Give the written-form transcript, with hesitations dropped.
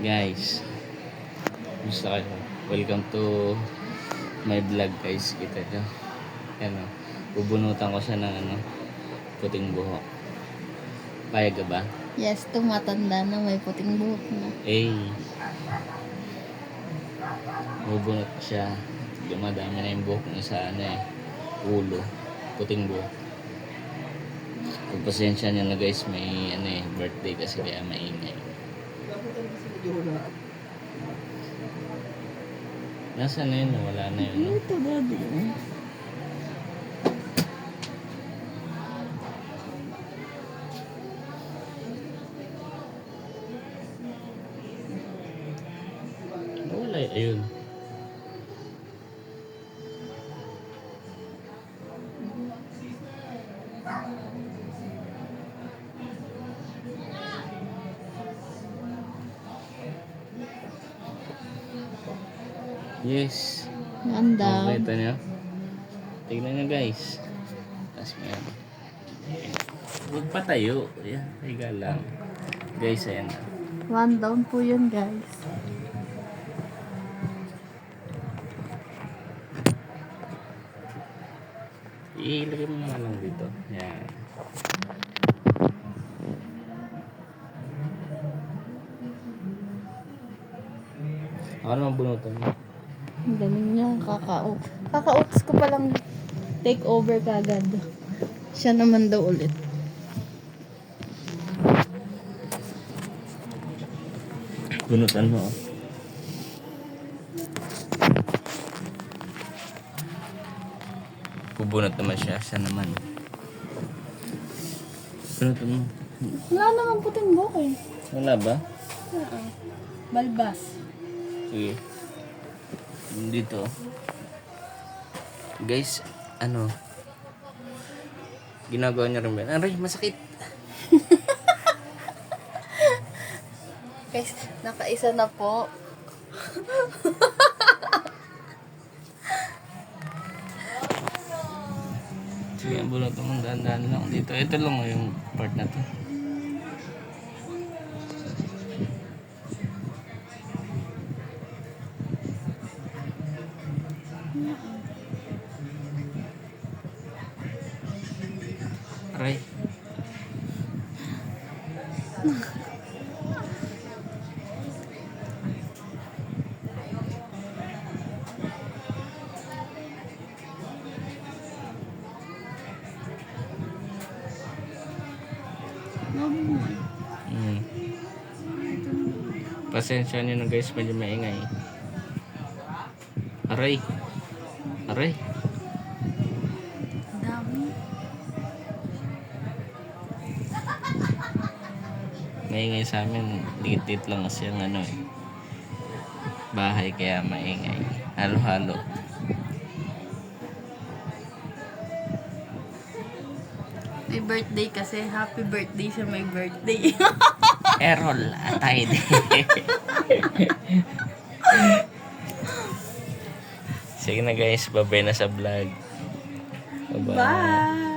Guys, gusto kayo. Welcome to my vlog guys. Kita nyo. Yan o. Bubunutan ko siya ng puting buhok. Payag ka ba? Yes, tumatanda na may puting buhok na. Bubunot ko siya. Dumadami na yung buhok niya sa ulo. Puting buhok. Pagpasensya niya na guys, may birthday kasi kaya maingay. Nasaan na yun? Wala na yun. Ito, daddy. Wala, ayun. Yes. Ganda. Kita nyo? Tignan nyo guys. Tapos may huwag pa tayo. Ayan, higa lang. Guys, ayan na. 1 down po yun, guys. Ilagay mo nga lang dito. Ayan. Ako naman bunutan mo. Ang galing niya, Kaka-outs ko palang take over kagad. Siya naman daw ulit. Bunutan mo. Bubunot naman siya. Siya naman. Bunutan mo. Wala naman puting buhok eh. Wala ba? Balbas. Sige. Dito. Guys, ginagawa niya rin ba? Aray, masakit. Guys, nakaisa na po. Sige, bulot mo. Dahan-dahan lang dito. Ito lang yung part na to. Aray. Pasensya nyo na guys, medyo maingay. Aray. Aray. Dami. Maingay sa amin. Liit-liit lang kasi yung bahay kaya maingay. Halo-halo. May birthday kasi. Happy birthday sa may birthday. Errol atay. Sige na guys, babay na sa vlog. Bye-bye. Bye!